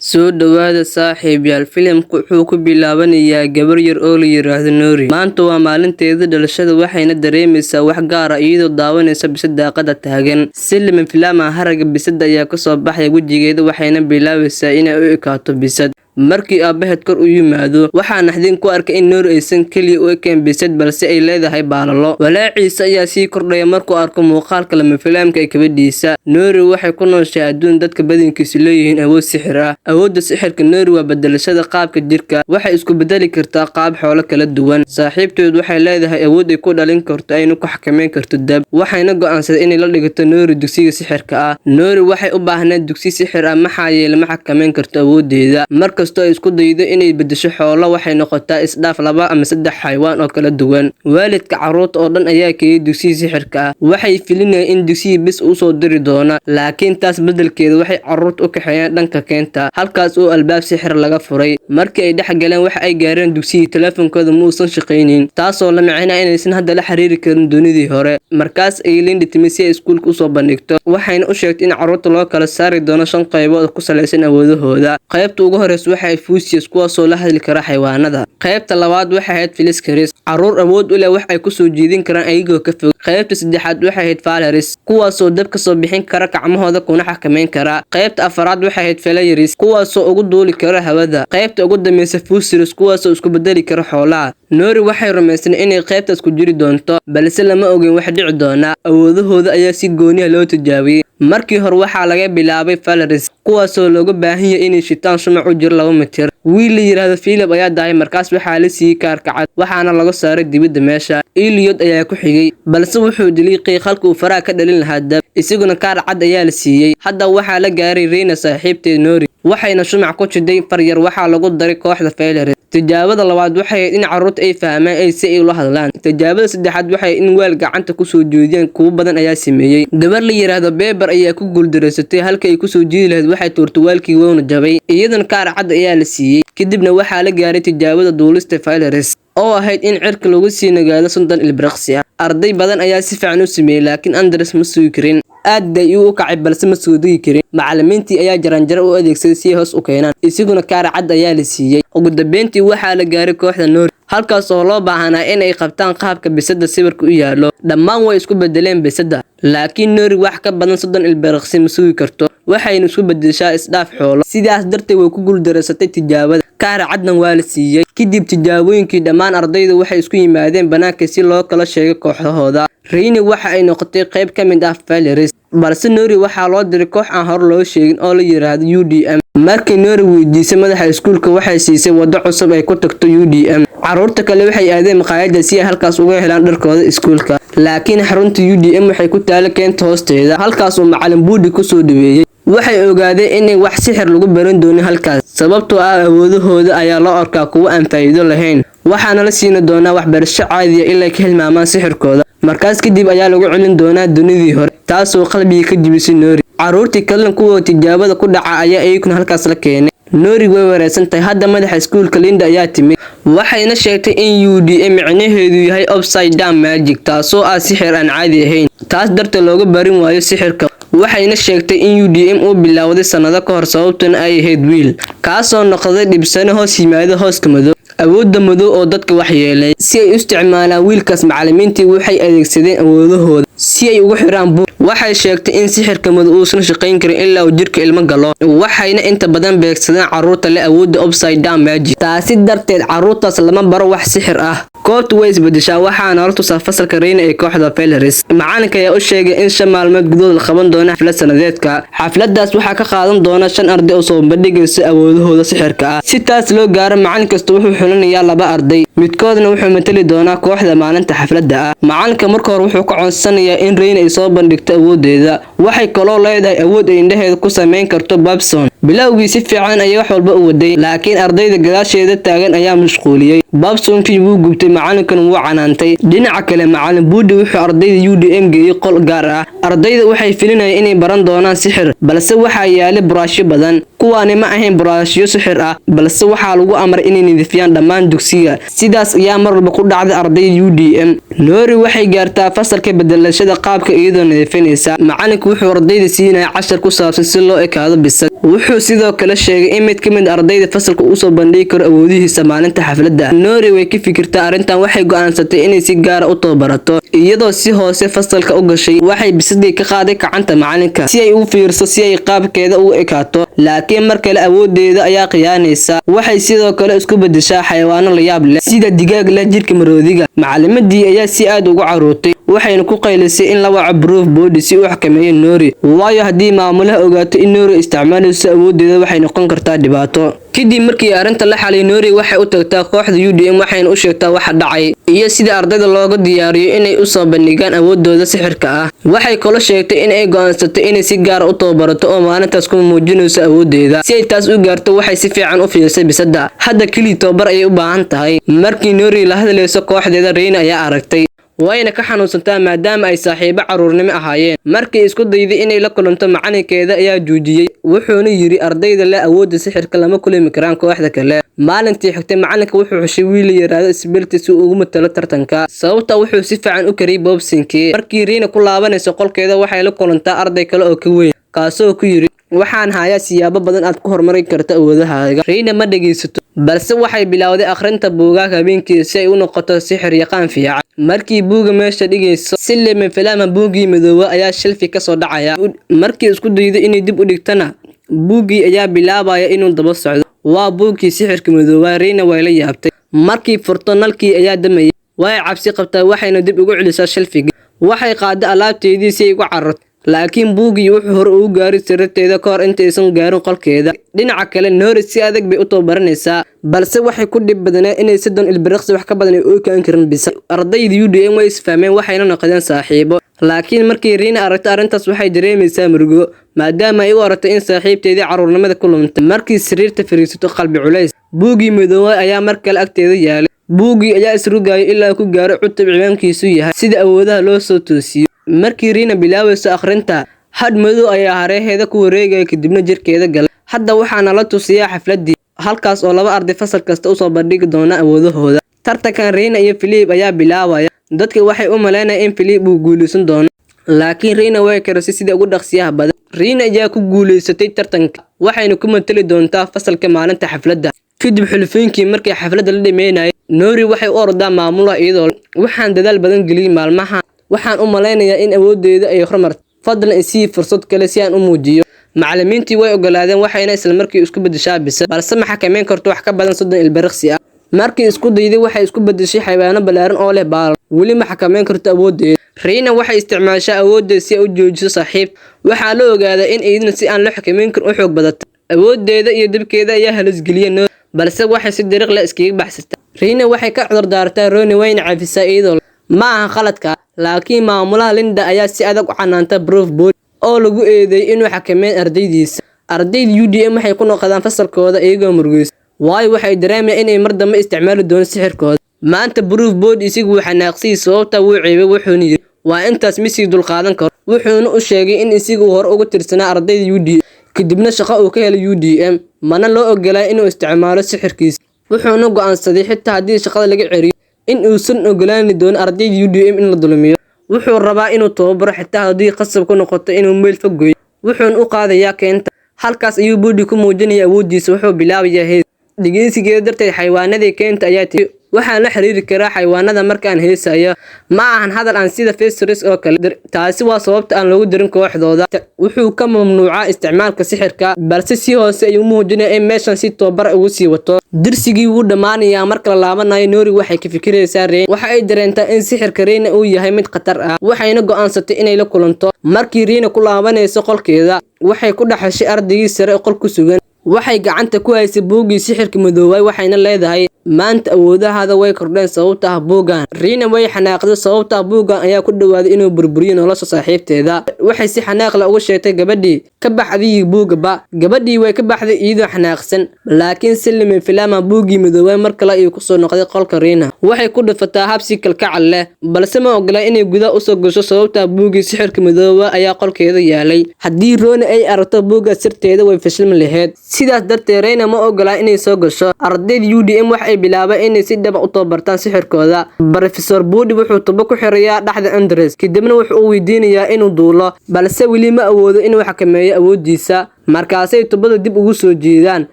Soo dhawaada saaxiibayaal, filimku wuxuu ku bilaabanayaa gabar yar oo la yiraahdo Noori. Maanta waa maalinteeda dhalashada, waxayna dareemaysaa wax gaar ah iyadoo daawanaysa bisad daaqada taagan. Si lama filaan ah, haragga bisada ayaa ka soo baxaya wejigeeda, waxayna bilaabaysaa inay u ekaato bisad. Markii aabaheed kor u yimaado, waxaa naxdin ku arkay in Noori aysan kaliya u ekeen bisad balse ay leedahay baalalo. Walaaciisa ayaa sii kordhaya markuu arko muuqaalka lama filaamka ee gabadhiisa. Noori waxay ku nooshahay adduun dadka badankiisu leeyihiin awood sixir ah. Awoodda sixirka Noori waa bedelashada qaabka jirka, waxay isku bedeli kartaa qaab xoolo kala duwan. Saaxiibteed waxay leedahay awood ay ku dhalin karto ayna ku xakameyn karto dab, waxayna go'aansaday inay la dhigato Noori dugsiga sixirka ah. Noori waxay u baahneed dugsi sixir ah maxaa yeelay ma xakameyn karto awoodeeda. Markastoo ay isku daydo inay bedesho xoolo, waxay noqotaa isdhaaf 2 ama 3 xayawaan oo kala duwan. Waalidka carruurta oo dhan ayaa keenay dugsiga sixirka ah, waxay filinayaan in dugsiga bis uu soo diri doono, laakiin taas bedelkeeda waxay carruurta u kaxeeyeen dhanka keenta, halkaas oo albaab sixir laga furay. Markii ay dhex galeen waxa ay gaareen dugsiga, telefoonkooda ma uusan shaqaynin, taasoo la macnaa inaysan hadda la xiriiri karin dunidii hore. Markaas ay Linda timi si ay iskuulka u soo bandhigto, waxayna u sheegtay in carruurta loo kala saari doono 5 qaybood ku saleysan awoodahooda. Qaybta ugu horeysa waxay Fusius, kuwaasoo la hadli kara xayawaanada. Qaybta labaad waxay ahayd Filiskaris, carruur awood u leh wax ay ku soo jiidin karaan ayagoo ka fog. Qaybta saddexaad waxay ahayd Valaris, kuwaasoo dab ka soo bixin kara gacmahooda kuna xakameyn kara. Qaybta afraad waxay ahayd Felayaris, kuwaasoo ugu duuli kara hawada. Qaybta ugu dambeysa Fusiris, kuwaasoo isku bedeli kara xoolaha. Noori waxay rumaysnayd inay qaybtaas ku jiri doonto, balse lama ogeyn wax dhici doona. Awoodahooda ayaa si gooni ah loo tijaabiyay. Markii hore waxaa laga bilaabay Valaris, kuwaasoo looga baahan yahay inay shitaan shumac u jiro 2 mitir. Wiil la yiraahdo Philip ayaa dahay, markaas waxaa la siiyay kaarka cad, waxaana laga saaray dibadda meesha. Elliot ayaa ku xigay, balse wuxuu dilay qiiq halkii uu faraha ka dhalin lahaa dab, isaguna kaar cad ayaa la siiyay. Hadda waxaa la gaaray Reina, saaxiibteed Noori, waxayna shumac ku jiday far yar. Waxaa lagu daray kooxda Valaris. Tijaabada labaad waxay ahayd in carruurta ay fahmaan si ay ula hadlaan. Tijaabada saddexaad waxay ahayd in weel gacanta ku soo jeediyaan, kuwa badan ayaa sameeyay. Gabar la yiraahdo Beber ayaa ku guuldareysatay, halkii ay ku soo jiidi lahayd waxay tuurtay weelkii woona jabay, iyaduna kaar cad ayaa la siiyay. Kadibna waxaa la gaaray tijaabada duulista Valaris oo ahayd in cirka lagu sii nagaado 30 ilbiriqsi ah. Arday badan ayaa si fiican u sameeyay, laakiin Andres ma sugi karin. aad ay u kacay balse ma soo digi karin. Macallimiintii ayaa jaranjaro u adeegsaday si hoos u keenaan, isaguna kaar cad ayaa la siiyay. Ugu dambeyntii waxaa la gaaray kooxda Noori, halkaas oo loo baahnaa in ay qabtaan qaabka bisada sawirka u yaalo. Dhammaan way isku bedeleen bisada, laakiin Noori wax ka badan 30 ilbiriqsi ma sugi karto, waxayna isku bedeshaa isdhaaf xoolo. Sidaas darteed way ku guuldareysatay tijaabada, kaar cadna waa la siiyay. Kadib tijaabooyinkii, dhammaan ardayda waxay isku yimaadeen banaanka si loo kala sheego kooxahooda. Reina waxa ay noqotay qayb ka mid ah Valaris, balse Noori waxaa loo diray koox aan hore loo sheegin oo la yiraahdo UDM. Markii Noori weydiisay madaxa iskuulka, waxay siisay wado cusub ay ku tagto UDM. Carruurta kale waxay aadeen maqaayadda si ay halkaas uga helaan dharkooda iskuulka, laakiin xarunta UDM waxay ku taala keenta hoosteeda, halkaas oo macallin Buudi ku soo dhaweeyay. Waxay ogaadeen in wax sixir lagu baran doono halkaas, sababtoo ah awoodahooda ayaa loo arkaa kuwo aan faa'iido lahayn, waxaana la siin doonaa waxbarasho caadi ah ilaa ay ka hilmaamaan sixirkooda. Markaas kadib ayaa lagu celin doonaa dunidii hore, taasoo qalbiga ka jibisay Noori. Carruurtii kalena kuwa tijaabada ku dhaca ayaa iyaguna halkaas la keenay. Noori way wareersan tahay. Hadda madaxa iskuulka Linda ayaa timid, waxayna sheegtay in UDM micnaheedu yahay upside down magic, taasoo ah sixir aan caadi ahayn, taas darteed looga barin waayo sixirka. Waxayna sheegtay in UDM uu bilowday sanado ka hor, sababtuna ay ahayd wiil kaasoo noqday dhibsane hoos yimaada hooska madow, awoodda madow oo dadka waxyeelay. Si ay u isticmaalaan wiilkaas, macallimiintii waxay adeegsadeen awoodahooda si ay ugu xiraan buur. Waxay sheegtay in sixirka madow uusan shaqayn karin ilaa uu jirka ilmo galo, waxayna inta badan beegsadeen carruurta leh awoodda upside down magic. Taasi darteed carruurtaas lama baro wax sixir ah. Koobta way isbedeshaa, waxaana la tusaa fasalka Reina ee kooxda Valaris. Macallinka ayaa u sheegay in 5 maalmood gudahood la qaban doono xaflad sanadeedka. Xafladaas waxaa ka qaadan doona 5 arday oo soo bandhigaysa awoodahooda sixirka ah. Si taas loo gaaro, macallin kasta wuxuu xulanayaa 2 arday, midkoodna wuxuu matali doonaa kooxda maalinta xafladda ah. Macallinka marka hore wuxuu ka codsanayaa in Reina ay soo bandhigto awoodeeda. Waxay kaloo leedahay awood ay indhaheeda ku sameyn karto Babson. bilowgii si fiican ayay wax walba u waday, laakiin ardayda gadaasheeda taagan ayaa mashquuliyay. Babsonkii wuu gubtay, macallinkan wuu canaantay. Dhinaca kale, macallin Buudi wuxuu ardayda UDM geeyay qol gaar ah. Ardayda waxay filinayeen inay baran doonaan sixir, balse waxaa yaalay buraashyo badan. kuwaani ma ahayn buraashyo sixir ah balse waxaa lagu amray inay nadiifiyaan dhammaan dugsiga. Sidaas ayaa mar walba ku dhacday ardayda UDM. Noori waxay gaartaa fasalka bedelashada qaabka iyadoo nadiifinaysa. Macalinku wuxuu ardayda siinayaa cashar ku saabsan si loo ekaado bisad. Wuxuu sidoo kale sheegay in mid ka mid ardayda fasalka uu soo bandhigi karo awoodihiisa maalinta xafladda. Noori way ka fikirtaa arrintan, waxay go'aansatay inay si gaar ah u tababarato. Iyadoo si hoose fasalka u gashay, waxay bisadii ka qaaday gacanta macalinka si ay u fiirso si ay qaabkeeda u ekaato. Laakiin mar kale awoodeeda ayaa khiyaanaysa. Waxay sidoo kale isku bedeshaa xayawaano la yaab leh sida digaag leh jirka maroodiga. Macalimadii ayaa si aad ugu carootay, waxayna ku qaylisay in la waco proof board si uu xakameeyo Noori. Waayo haddii maamulaha ogaato in Noori isticmaalayso awoodeeda waxay noqon kartaa dhibaato. Kadib markii arrinta la xaliyay, Noori waxay u tagtaa kooxda UDM waxayna u sheegtaa waxa dhacay iyo sida ardayda looga diyaariyo inay u soo bandhigaan awoodooda sixirka ah. Waxay kala sheegtay in ay go'aansatay inay si gaar ah u tababarato oo maalintaas ku muujinayso awoodeeda. Si ay taas u gaarto, waxay si fiican u fiirsay bisadda. Hadda kaliya tababar ayay u baahan tahay. Markii Noori la hadlayso kooxdeeda, Reina ayaa aragtay wayna ka xanuunsantaa maadaama ay saaxiibo caruurnimo ahaayeen. Markii isku dayday inay la kulanto, macalinkeeda ayaa joojiyay, wuxuuna yiri ardayda leh awoodda sixirka lama kulmi karaan kooxda kale. Maalintii xigtay, macalinka wuxuu xushay wiil yaraado isbirti si uu ugu matalo tartanka, sababta wuxuu si fiican u kariyay boobsinkii. Markii Reina ku laabanayso qolkeeda, waxay la kulantaa arday kale oo ka weyn, kaasoo ku yiri waxaan hayaa siyaabo badan aad ku horumarin karto awoodahaaga. Reina ma dhageysato, balse waxay bilowday akhrinta buugaag habeenkii si ay u noqoto sixir yaqaan fiican. Markii buuga meesha dhigayso, si lama filaana buugii madooba ayaa shelfi ka soo dhacaya. Markii isku dayday inay dib u dhigtana, buugii ayaa bilaabaya inuu daba socdo. Waa buugii sixirka madooba. Reina way la yaabtay. Markii furto, nalkii ayaa damay. Way cabsi qabtaa, waxayna dib ugu celisaa shelfiga. Waxay qaaday alaabteedii si ay ugu cararto, laakiin buugii wuxuu hore ugu gaaray sirteeda ka hor intaysan gaarin qolkeeda. Dhinaca kale, Noori si adag bay u tababaranaysaa, balse waxay ku dhib badneed inay sidon ilbiriqsi wax ka badan ay u kaan karin bisad. Ardayda UDM way isfahmeen, waxayna noqdeen saaxiibo. Laakiin markii Reina aragtay arrintaas, waxay dareemaysaa murugo maadaama ay u aragtay in saaxiibteedii caruurnimada ku lumtay. Markii sariirta fariisato, qalbi culays. Buugii madooba ayaa mar kale agteeda yaalay. Buugii ayaa isrugayay ilaa ku gaaray cutub ciwaankiisu yahay sida awoodaha loo soo toosiyo. Markii Reina bilaabayso akhrinta, hadh madow ayaa hareeraheeda ku wareegaya kadibna jirkeeda galay. Hadda waxaana la tusiyaa xafladii, halkaas oo laba arday fasal kasta u soo bandhigi doona awoodahooda. Tartankan Reina iyo Philip ayaa bilaabaya. Dadka waxay u maleynayaan in Philip uu guuleysan doono, laakiin Reina way karasay sida ugu dhaqsiyaha badan. Reina ayaa ku guuleysatay tartanka, waxayna ku matali doontaa fasalka maalinta xafladda. Kadib xulfooyinkii markii xafladda la dhameynayay, Noori waxay u ordaa maamulaha iyadoo waxaan dadaal badan geliyay maalmaha. Waxaan u maleynayaa in awoodeeda ay horumartay. Fadlan isii fursad kale si aan u muujiyo. Macallimiintii way ogolaadeen, waxayna isla markii isku bedeshaa bisad, balse ma xakameyn karto wax ka badan 30 ilbiriqsi ah. Markii isku dayday, waxay isku bedeshay xayawaano ballaaran oo leh baal. Weli ma xakameyn karto awoodeeda. Reina waxay isticmaashaa awoodeeda si ay u joojiso saaxiib. Waxaa la ogaaday in iyaduna si aan la xakameyn karin u xoog badatay. Awoodeeda iyo dibkeeda ayaa halis geliyay Noori, balse waxay si dariiq leh iskaga baxsatay. Reina waxay ka cudur daartay Rooney wayna cafisaa iyadoo ma aha khaladka, laakiin maamulaha Linda ayaa si adag u canaantay proof board oo lagu eedeeyay inuu xakameyn ardaydiisa. Ardayda UDM waxay ku noqdaan fasalkooda iyagoo murugaysan, waayo waxay dareemayaan inay mar dambe isticmaali doonaan sixirkooda. Maanta proof board isagu waxa naaqsii sababta uu ceebay, wuxuuna yiri waa intaas misi dul qaadan karo. Wuxuuna u sheegay in isagu hore uga tirsanaa ardayda UDM, kadibna shaqo uu ka helay UDM, mana loo ogolaa inuu isticmaalo sixirkiisa. Wuxuuna go'aansaday xitaa haddii shaqada laga ceriyo in uusan ogolaan doonin ardayda UDM in la dulmiyo. Wuxuu rabaa inuu tababaro xitaa haddii qasab ku noqoto inuu meel fog gooyo. Wuxuuna u qaadayaa keenta. Halkaas ayuu boodi ku muujinaya awoodiisa. Wuxuu bilaabayaa hees. Dhageysigeeda darteed xayawaanadii keenta ayaa tiri waxaan la xiriiri karaa xayawaanada markaan heesayo, ma ahan hadal aan sida Festus oo kale. Taasi waa sababta aan loogu dirin kooxdooda. Wuxuu ka mamnuucaa isticmaalka sixirka, balse si hoose ayuu muujinaya in meeshan si tababar ugu sii wato. Dirsigii wuu dhamaanayaa marka la laabanayo. Noori waxay ka fikiraysaa Reina. Waxa ay dareentaa in sixirka Reina uu yahay mid khatar ah, waxayna go'aansatay inay la kulanto. Markii Reina ku laabanayso qolkeeda, waxay ku dhaxashay ardaygii sare ee qolku sugan. Waxay gacanta ku haysay buugii sixirka madooba, waxayna leedahay maanta awoodahaada way kordheen sababta ah buugan. Riina way xanaaqday sababta buugan ayaa ku dhawaaday inuu burburiyo nolosha saaxiibteeda. Waxay si xanaaq leh ugu sheegtay gabadhii ka baxday buugaba. Gabadhii way ka baxday iyadoo xanaaqsan, laakiin si lama filaan ah buugii midoobay mar kale ay ku soo noqday qolka Riina. Waxay ku dhafataa habsi kalkacal leh, balse ma ogola inay gudaha u soo gasho sababta buugii sixirka midooba ayaa qolkeeda yaalay. Haddii Roona ay aragto buuga sirteeda way fashilmi lahayd. Sidaas darteed Riina ma ogola inay soo gasho. Ardayda UDM waxay bilaabeen inay si dhab ah u tababartaan sixirkooda. Professor Budi wuxuu tubo ku xirayaa dhaxda Andres, kadibna wuxuu weydiinayaa inuu duulo, balse weli ma awoodo inuu xakameeyo awoodiisa. Markaasay tubada dib ugu soo jeedaan.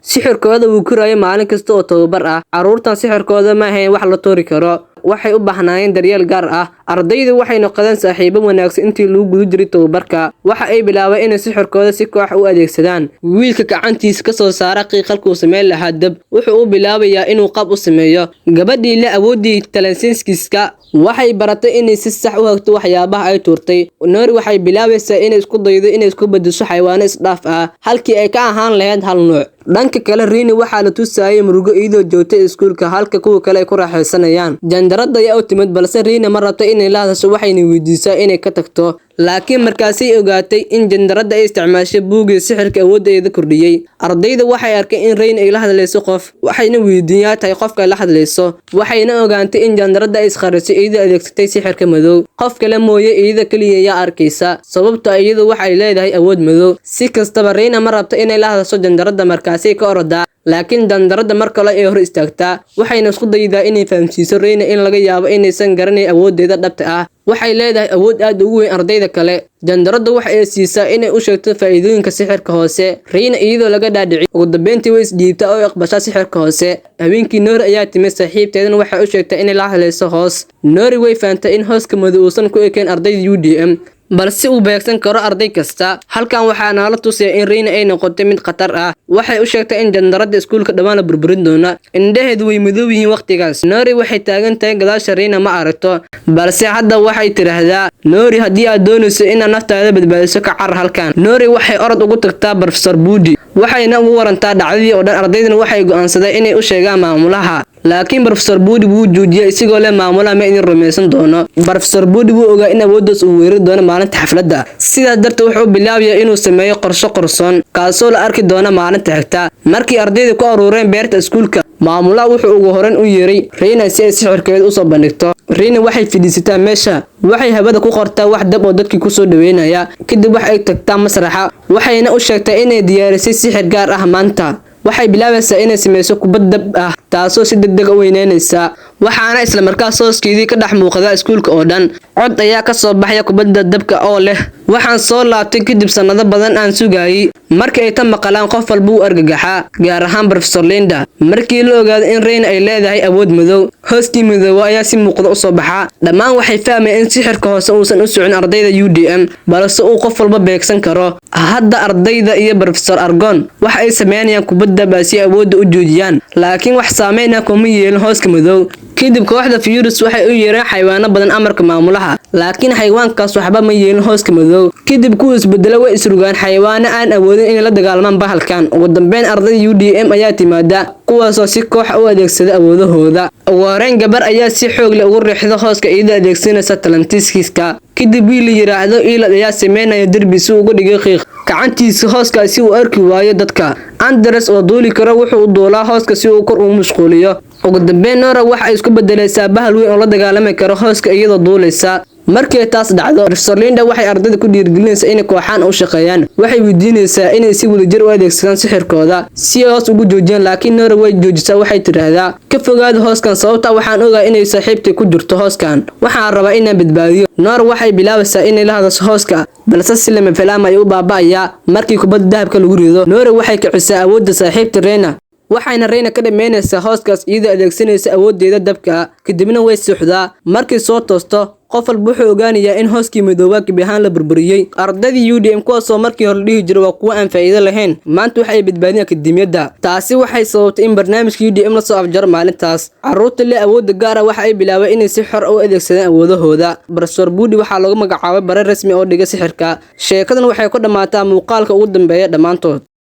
Sixirkooda wuu korayay maalin kasta oo tababar ah. Caruurtan sixirkooda ma ahayn wax la toori karo. Waxay u baahnayeen daryeel gaar ah. Ardaydu waxay noqdeen saaxiibo wanaagsan intii lagu guda jiray tababarka. Waxa ay bilaabeen inay sixirkooda si koox u adeegsadaan. Wiilka gacantiisa ka soo saara qiiqalku sameeyay lahaa dab. Wuxuu u bilaabayaa inuu qab u sameeyo. Gabadhii la awoodii talensinskiska waxay baratay inay si sax u hagto waxyaabaha ay tuurtay. Noori waxay bilaabaysaa inay isku daydo inay isku bedesho xayawaano isdhaaf ah halkii ay ka ahaan lahayd hal nooc. Dhanka kale Riina waxaa la tusayay murugo iyadoo joogtay iskuulka halka kuwa kale ay ku raaxaysanayaan. Jandarada ayaa u timid balse Riina ma rabto inay la hadasho, waxayna weydiisay inay ka tagto. Laakiin markaasay ogaatay in jandarada ay isticmaashay buugii sixirka awoodeeda kordhiyay. Ardayda waxay arkeen in Riina ay la hadlayso qof, waxayna weydiiyay tahay qofka ay la hadlayso. Waxayna ogaantay in jandarada ay isqarisay iyadoo adeegsatay sixirka madow. Qof kale mooye iyada kaliya ayaa arkaysa, sababtoo iyadu waxay leedahay awood madow. Si kastaba Riina ma rabto inay la hadasho jandarada markaasay ka ordaa, laakiin jandarada mar kale ay hor istaagtaa. Waxayna isku daydaa inay fahamsiiso Riina in laga yaabo inaysan garanayn awoodeeda dhabta ah. Waxay leedahay awood aad ugu weyn ardayda kale. Jandarada waxa ay siisaa inay u sheegto faa'iidooyinka sixirka hoose. Riina iyadoo laga dhaadhicay ugu dambeyntii way isdhiibtaa oo aqbashaa sixirka hoose. Habeenkii Noori ayaa timid saaxiibteedana waxay u sheegtay inay la hadlayso hoos. Noori way fahamtay in hooska madow uusan ku ekeyn ardayda UDM, balse uu beegsan karo arday kasta. Halkan waxaa nala tusay in Riina ay noqotay mid khatar ah. Waxay u sheegtay in jandarada iskuulka dhawaan la burburin doono. Indhaheedu way madow yihiin waqtigaas. Noori waxay taagan tahay gadaasha Riina ma aragto, balse hadda waxay tiraahdaa Noori haddii aad doonayso inaad naftaada badbaadiso ka carar halkan. Noori waxay orod ugu tagtaa Professor Budi, waxayna ugu warantaa dhacdadii oo dhan. Ardaydana waxay go'aansadeen inay u sheegaan maamulaha, laakiin Professor Budi wuu joojiyay isigoo leh maamulaha ma idin rumaysan doono. Professor Budi wuu ogaa in awooddaas uu weerari doono maalinta xafladda. Sidaas darteed wuxuu bilaabayaa inuu sameeyo qorshe qarsoon kaasoo la arki doono maalinta xigta. Markii ardaydu ku urureen beerta iskuulka, maamulaha wuxuu ugu horreyn u yeeray Riina si ay sixirkeeda u soo bandhigto. Riina waxay fadhiisataa meesha, waxay habada ku qortaa wax dab oo dadkii ku soo dhaweynaya. Kadib waxay tagtaa masraxa, waxayna u sheegtay inay diyaarisay sixir gaar ah maanta. Waxay bilaabaysaa inay sameyso kubad dab ah taasoo si degdeg u weynaynaysa, waxaana isla markaas hooskeedii ka dhex muuqda iskuulka oo dhan. Cod ayaa ka soo baxaya kubadda dabka oo leh waxaan soo laabtay kadib sanado badan aan sugayay. Markii ay tan maqalaan qof walba uu argagaxa, gaar ahaan Professor Linda. Markii la ogaaday in Riina ay leedahay awood madow, hooskii madow ayaa si muuqda u soo baxa. Dhammaan waxay fahmayeen in sixirka hoose uusan u socon ardayda UDM, balse uu qof walba beegsan karo. Hadda ardayda iyo Professor Argon waxa ay sameynayaan kubad dab ah si awoodda u joojiyaan, laakiin wax saameyn ah kuma yeelin hooska madow. Kadib kooxda Furious waxay u yeereen xayawaano badan amarka maamulaha, laakiin xayawaankaas waxba ma yeelin hooska madow. Kadib kuwa isbedela way isrugaan xayawaano aan awoodin inay la dagaallamaan bahalkan. Ugu dambeyn ardayda UDM ayaa timaada, kuwaasoo si koox u adeegsada awoodahooda. Ugu horreyn gabar ayaa si xoog leh ugu riixda hooska iyadoo adeegsanaysa talentinskiska. Kadib wiil la yiraahdo Elad ayaa sameynaya derbi si uu uga dhigo qiiq gacantiisa hooska si uu arki waayo dadka. Andres oo duuli karo wuxuu u duulaa hooska si uu kor u mashquuliyo. Ugu dambeyn Nora waxa ay isku bedelaysaa bahal weyn oo la dagaalami karo hooska iyadoo duulaysa. Markii taas dhacdo, Professor Linda waxay ardayda ku dhiirigelinaysaa inay kooxaan u shaqeeyaan. Waxay weydiinaysaa inay si wadajir u adeegsadaan sixirkooda si ay hoos ugu joojiyaan, laakiin Nora way joojisaa. Waxay tiraahdaa ka fogaada hooskan sababtoo waxaan ogaa inay saaxiibtay ku jirto hooskan. Waxaan rabaa inaan badbaadiyo. Nora waxay bilaabaysaa inay la hadasho hooska, balse si lama filaan ay u baaba'ayaa markii kubadda dahabka lagu rido. Nora waxay kicisaa awoodda saaxiibta Riina, waxayna Riina ka dhameynaysaa hooskaas iyadoo adeegsanaysa awoodeeda dabka. Kadibna way suuxdaa. Markii soo toosto, qof walba wuxuu ogaanayaa in hooskii madooba gabi ahaan la burburiyay. Ardaydii UDM kuwaasoo markii hore dhihi jiray waa kuwa aan faa'iido lahayn, maanta waxay badbaadiyeen akademiyadda. Taasi waxay sababtay in barnaamijka UDM la soo afjaro maalintaas. Carruurta leh awoodda gaar ah waxa ay bilaabeen inay si xor u adeegsadaan awoodahooda. Professor Budi waxaa lagu magacaabay bare rasmi oo dhiga sixirka. Sheekadan waxay ku dhamaataa muuqaalka ugu dambeeya dhammaantood.